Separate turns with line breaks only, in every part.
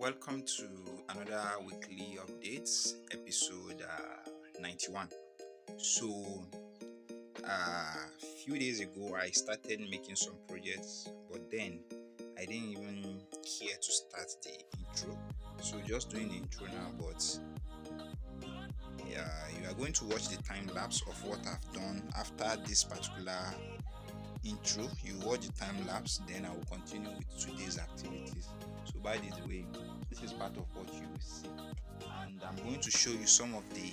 Welcome to another weekly updates episode 91. So, a few days ago, I started making some projects, but then I didn't even care to start the intro. So, just doing the intro now, but yeah, you are going to watch the time lapse of what I've done after this particular intro. You watch the time lapse, then I will continue with today's activities. So by this way, this is part of what you will see, and I'm going to show you some of the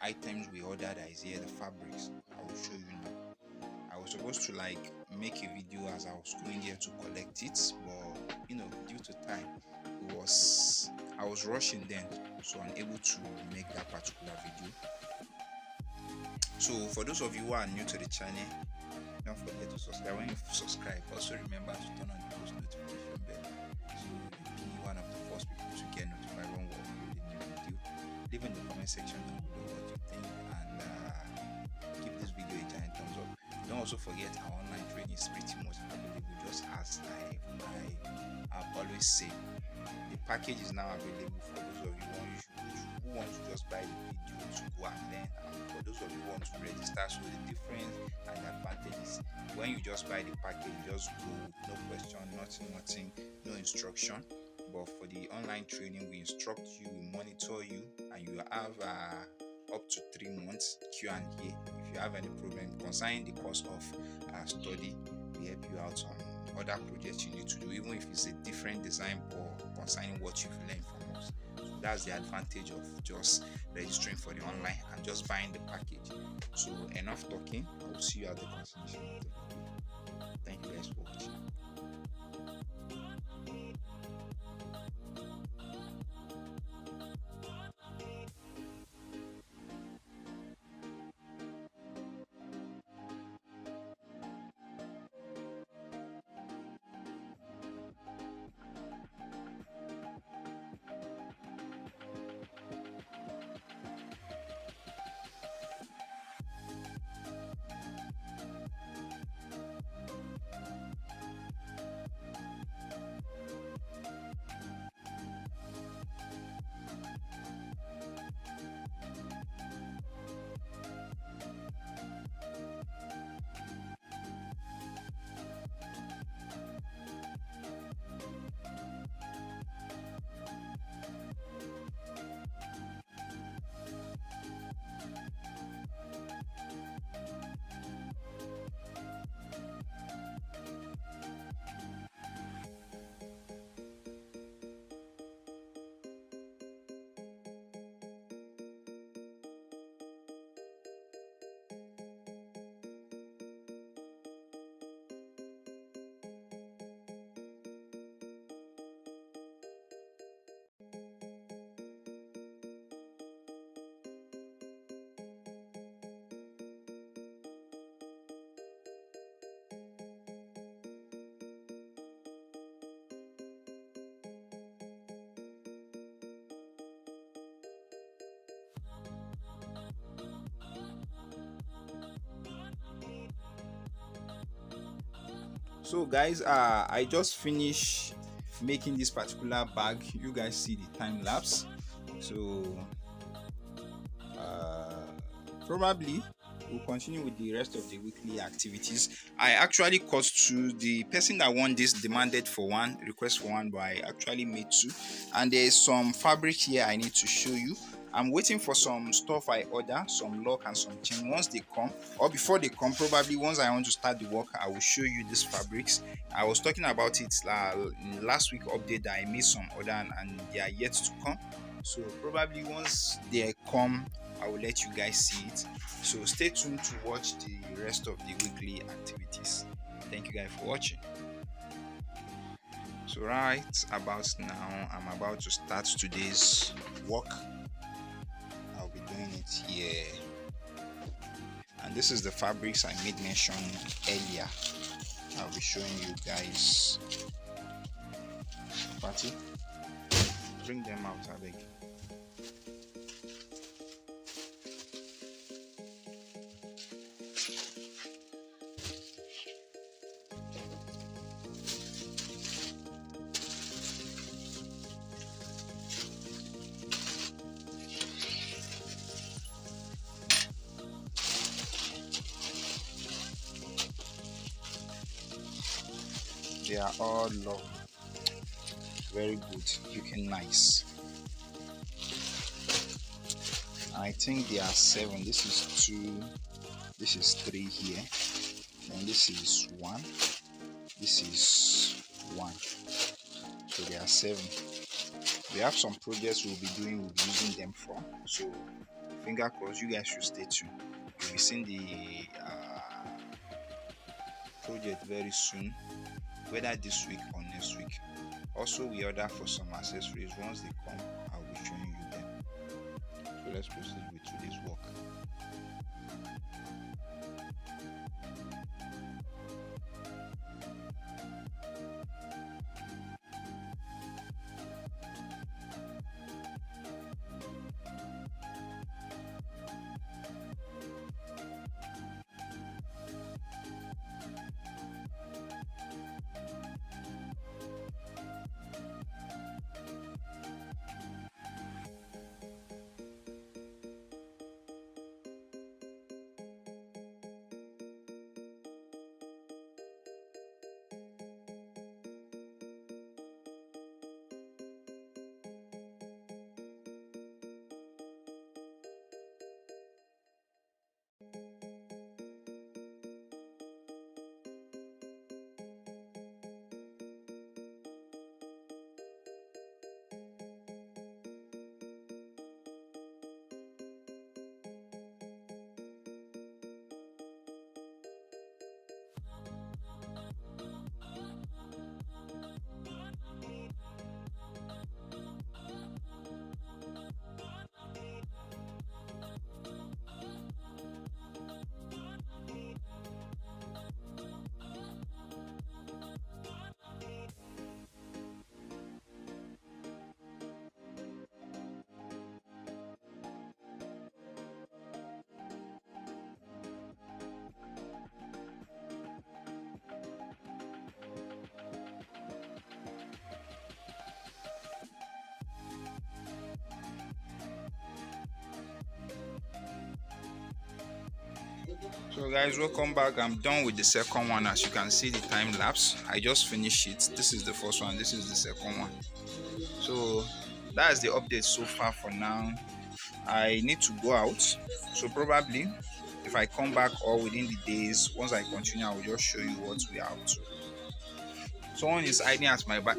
items we ordered that is here, the fabrics. I will show you now. I was supposed to make a video as I was going there to collect it, but due to time, I was rushing then, so unable to make that particular video. So for those of you who are new to the channel, don't forget to subscribe. When you subscribe, also remember to turn on the post notification bell, so you'll be one of the first people to get notified when we upload a new video. Leave in the comment section down below what you think, and give this video a giant thumbs up. Don't also forget our online training is pretty much available, just as I always say. The package is now available for those of you who want to just buy the video to go and learn, and for those of you who want to register. So the difference and the advantage is when you just buy the package, you just go, no question, nothing, no instruction. But for the online training, we instruct you, we monitor you, and you have up to 3 months Q&A. If you have any problem concerning the course of study, we help you out on other projects you need to do, even if it's a different design or concerning what you've learned from us. So that's the advantage of just registering for the online and just buying the package. So enough talking. I will see you at the continuation of the video. Thank you guys for watching. So guys, I just finished making this particular bag. You guys see the time lapse. So probably we'll continue with the rest of the weekly activities. I actually cut to the person that won this demanded for one, request for one, but I actually made two. And there's some fabric here I need to show you. I'm waiting for some stuff I order, some lock and some chain. Once they come, or before they come, probably once I want to start the work, I will show you these fabrics. I was talking about it in last week update that I made some order and they are yet to come. So probably once they come, I will let you guys see it. So stay tuned to watch the rest of the weekly activities. Thank you guys for watching. So right about now, I'm about to start today's work. I'll be doing it here, and this is the fabrics I made mention earlier. I'll be showing you guys. Party, bring them out, I beg. They are all lovely, very good, looking nice. I think there are 7. This is 2, this is 3 here, and this is 1, this is 1. So there are 7. We have some projects we'll be using them from. So finger crossed, you guys should stay tuned. You'll be seeing the project very soon, whether this week or next week. Also, we order for some accessories. Once they come, I'll be showing you them. So let's proceed with today's work. So guys, welcome back. I'm done with the second one. As you can see, the time lapse, I just finished it. This is the first one, this is the second one. So that's the update so far for now. I need to go out, so probably if I come back or within the days, once I continue, I will just show you what we are up to. Someone is hiding at my back.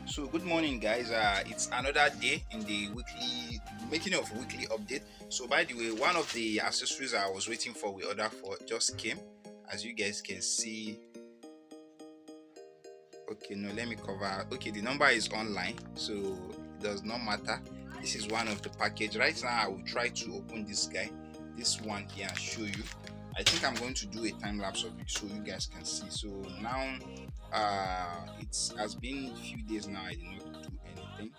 So good morning guys, it's another day in the making of weekly update. So by the way, one of the accessories I was waiting for, we ordered for, just came. As you guys can see, okay, no, let me cover. Okay, the number is online, so it does not matter. This is one of the package. Right now I will try to open this guy, this one here, and show you. I think I'm going to do a time lapse of it so you guys can see. So now it has been a few days now. I did not do anything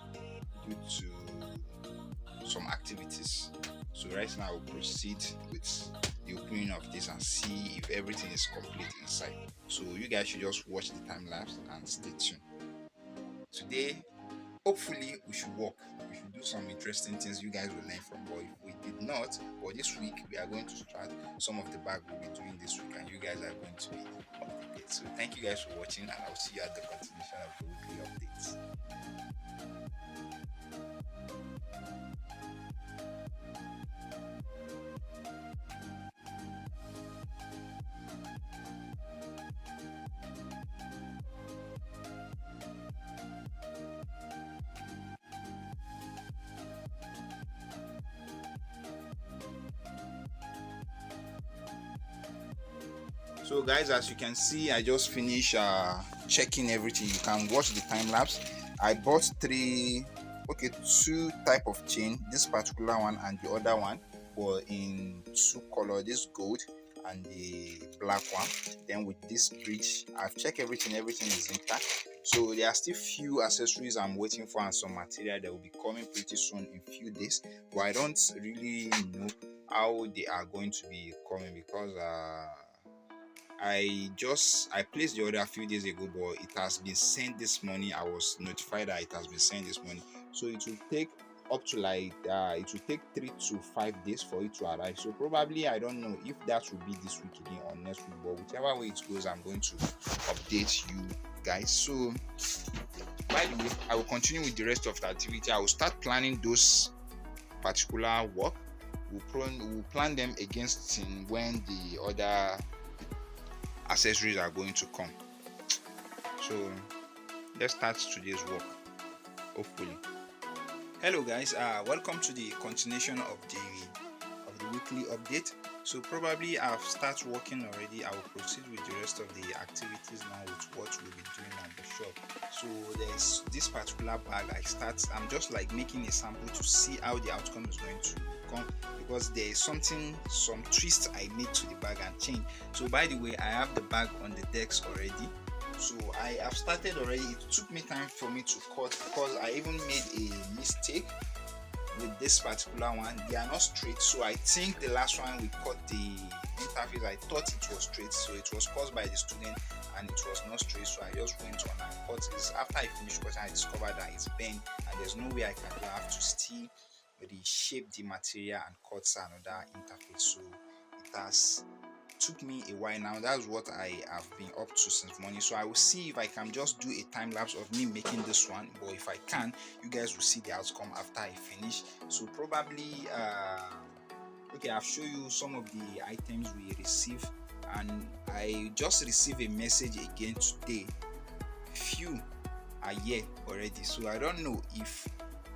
due to some activities. So right now I will proceed with the opening of this and see if everything is complete inside. So you guys should just watch the time lapse and stay tuned. Today, hopefully we should work. We should do some interesting things you guys will learn from. But if we did not, or this week, we are going to start some of the bag we'll be doing this week, and you guys are going to be updated. So thank you guys for watching, and I'll see you at the continuation of the weekly updates. So guys, as you can see, I just finished checking everything. You can watch the time lapse. I bought two type of chain, this particular one and the other one, but in 2 color, this gold and the black one. Then with this bridge, I've checked everything is intact. So there are still few accessories I'm waiting for and some material that will be coming pretty soon in few days, but I don't really know how they are going to be coming because I placed the order a few days ago, but it has been sent this morning. I was notified that it has been sent this morning, so it will take up to like it will take 3 to 5 days for it to arrive. So probably I don't know if that will be this week again or next week, but whichever way it goes, I'm going to update you guys. So by the way, I will continue with the rest of the activity. I will start planning those particular work. We'll plan them against when the other accessories are going to come. So let's start today's work, hopefully. Hello guys, welcome to the continuation of the weekly update. So probably I've started working already. I will proceed with the rest of the activities now with what we'll be doing on the shop. So there's this particular bag I'm just like making a sample to see how the outcome is going to come, because there is some twist I made to the bag and change. So by the way, I have the bag on the decks already. So I have started already. It took me time for me to cut because I even made a mistake with this particular one. They are not straight, so I think the last one we cut the interface, I thought it was straight, so it was caused by the student and it was not straight. So I just went on and cut this. After I finished cutting, I discovered that it's bent and there's no way I can do. I have to still reshape the material and cut another interface. So it has took me a while now. That's what I have been up to since morning. So I will see if I can just do a time lapse of me making this one, but if I can, you guys will see the outcome after I finish. So probably okay, I'll show you some of the items we receive, and I just received a message again today. Few are here already, so I don't know if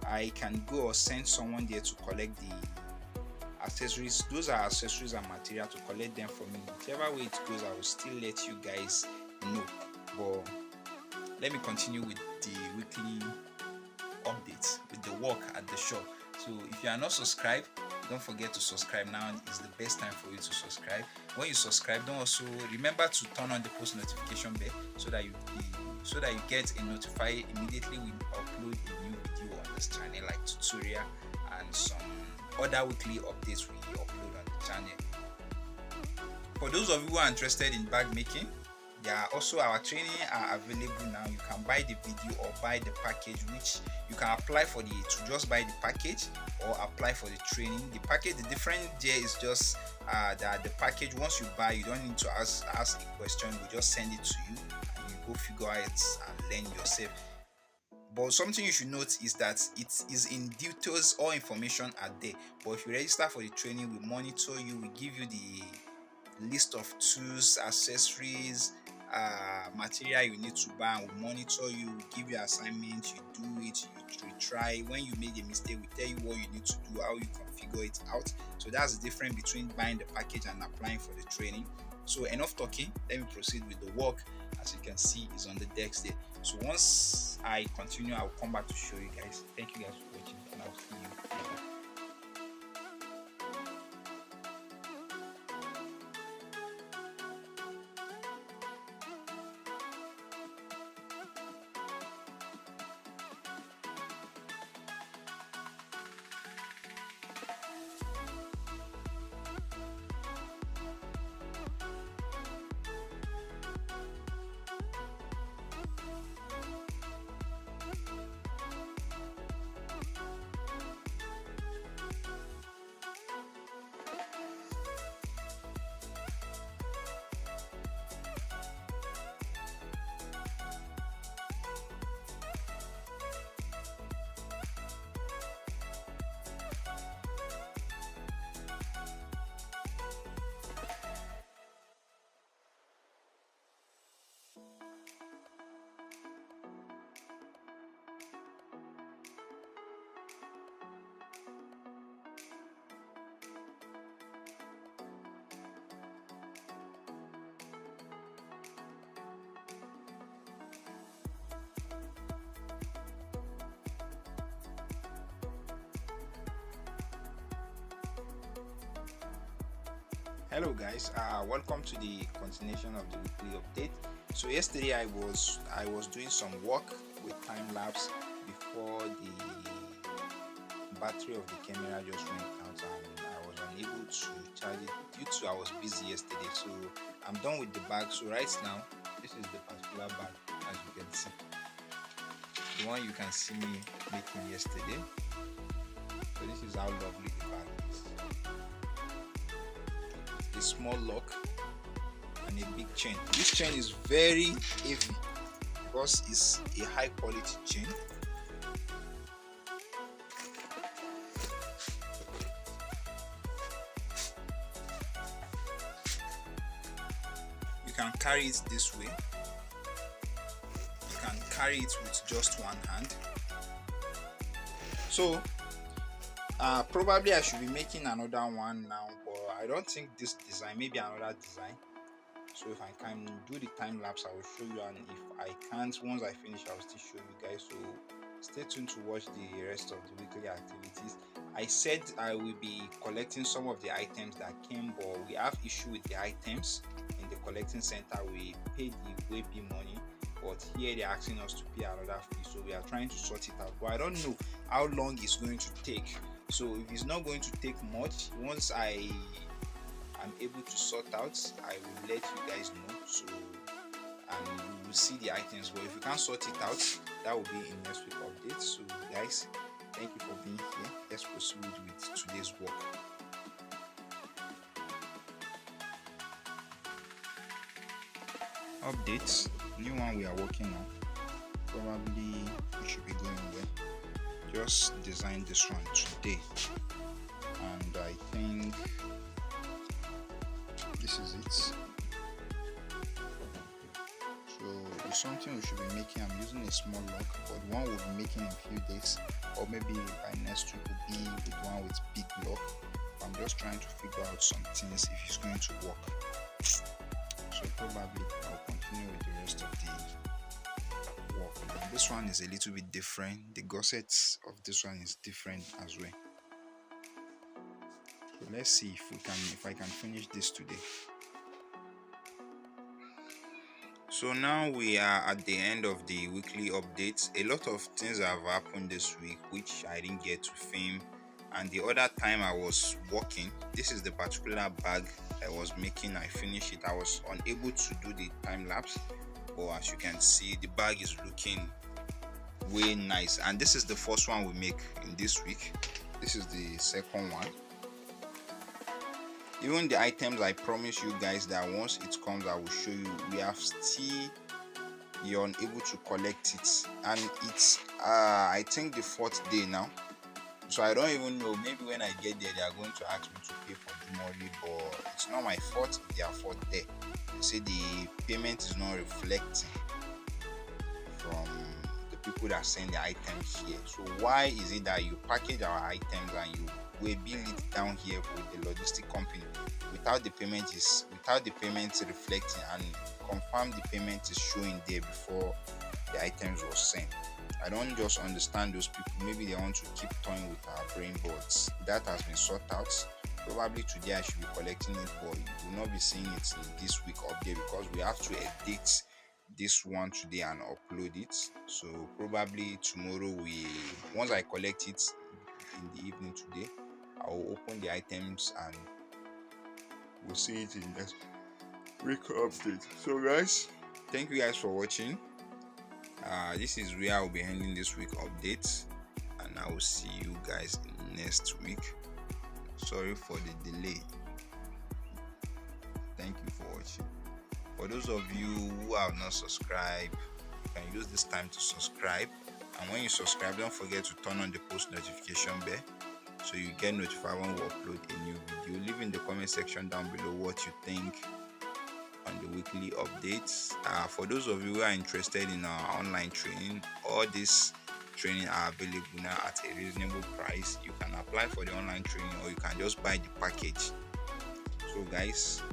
I can go or send someone there to collect the accessories. Those are accessories and material, to collect them for me. Whichever way it goes, I will still let you guys know. But let me continue with the weekly updates with the work at the shop. So if you are not subscribed, don't forget to subscribe. Now is the best time for you to subscribe. When you subscribe, don't also remember to turn on the post notification bell so that you get a notify immediately we upload a new video on this channel, like tutorial and some other weekly updates we upload on the channel. For those of you who are interested in bag making, our training are available now. You can buy the video or buy the package, which you can apply to just buy the package or apply for the training. The package, the difference there is just that the package, once you buy, you don't need to ask a question. We just send it to you and you go figure out and learn yourself. But something you should note is that it is in details, all information are there. But if you register for the training, we monitor you, we give you the list of tools, accessories, material you need to buy, and we monitor you, we give you assignments, you do it, you try. When you make a mistake, we tell you what you need to do, how you configure it out. So that's the difference between buying the package and applying for the training. So enough talking, let me proceed with the work. As you can see, is on the decks there. So once I continue, I'll come back to show you guys. Thank you guys for watching, and I'll see you later. Hello guys, welcome to the continuation of the weekly update. So yesterday I was doing some work with time lapse before the battery of the camera just went out and I was unable to charge it due to I was busy yesterday. So I'm done with the bag. So right now, this is the particular bag, as you can see, the one you can see me making yesterday. So this is how lovely the bag is. A small lock and a big chain. This chain is very heavy because it's a high quality chain. You can carry it this way. You can carry it with just one hand. So probably I should be making another one now, but I don't think this design, maybe another design. So if I can do the time lapse, I will show you, and if I can't, once I finish, I will still show you guys. So stay tuned to watch the rest of the weekly activities. I said I will be collecting some of the items that came, but we have issue with the items in the collecting center. We paid the WayPay money, but here they're asking us to pay another fee, so we are trying to sort it out, but I don't know how long it's going to take. So if it's not going to take much, once I am able to sort out, I will let you guys know. So and you will see the items, but if you can't sort it out, that will be in next week update. So guys, thank you for being here. Let's proceed with today's work. Updates, new one we are working on. Probably we should be going well. Just designed this one today, and I think this is it. So it's something we should be making. I'm using a small lock, but one we'll be making in a few days, or maybe by next week will be with one with big lock. I'm just trying to figure out some things if it's going to work. So probably I'll continue with the rest of the work. And this one is a little bit different. The gussets of this one is different as well. So let's see if I can finish this today. So now we are at the end of the weekly updates. A lot of things have happened this week which I didn't get to film, and the other time I was working, this is the particular bag I was making. I finished it. I was unable to do the time lapse, but as you can see, the bag is looking way nice, and this is the first one we make in this week. This is the second one. Even the items, I promise you guys that once it comes I will show you. We have still you're unable to collect it, and it's I think the 4th day now, so I don't even know. Maybe when I get there they are going to ask me to pay for the money, but it's not my fault. Their fault there. They say the payment is not reflecting from the people that send the items here. So why is it that you package our items and you will bill it down here with the logistic company without the payment reflecting, and confirm the payment is showing there before the items was sent? I don't just understand those people. Maybe they want to keep toying with our brain boards. That has been sorted out. Probably today I should be collecting it, but you will not be seeing it in this week update because we have to edit this one today and upload it. So probably tomorrow, once I collect it in the evening today, I will open the items and we'll see it in next week update. So guys, thank you guys for watching. This is where I'll be ending this week update, and I will see you guys next week. Sorry for the delay. Thank you for watching. For those of you who have not subscribed, you can use this time to subscribe, and when you subscribe, don't forget to turn on the post notification bell so you get notified when we upload a new video. Leave in the comment section down below what you think on the weekly updates. For those of you who are interested in our online training, all this training are available now at a reasonable price. You can apply for the online training, or you can just buy the package. So guys,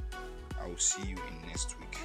I will see you in next week.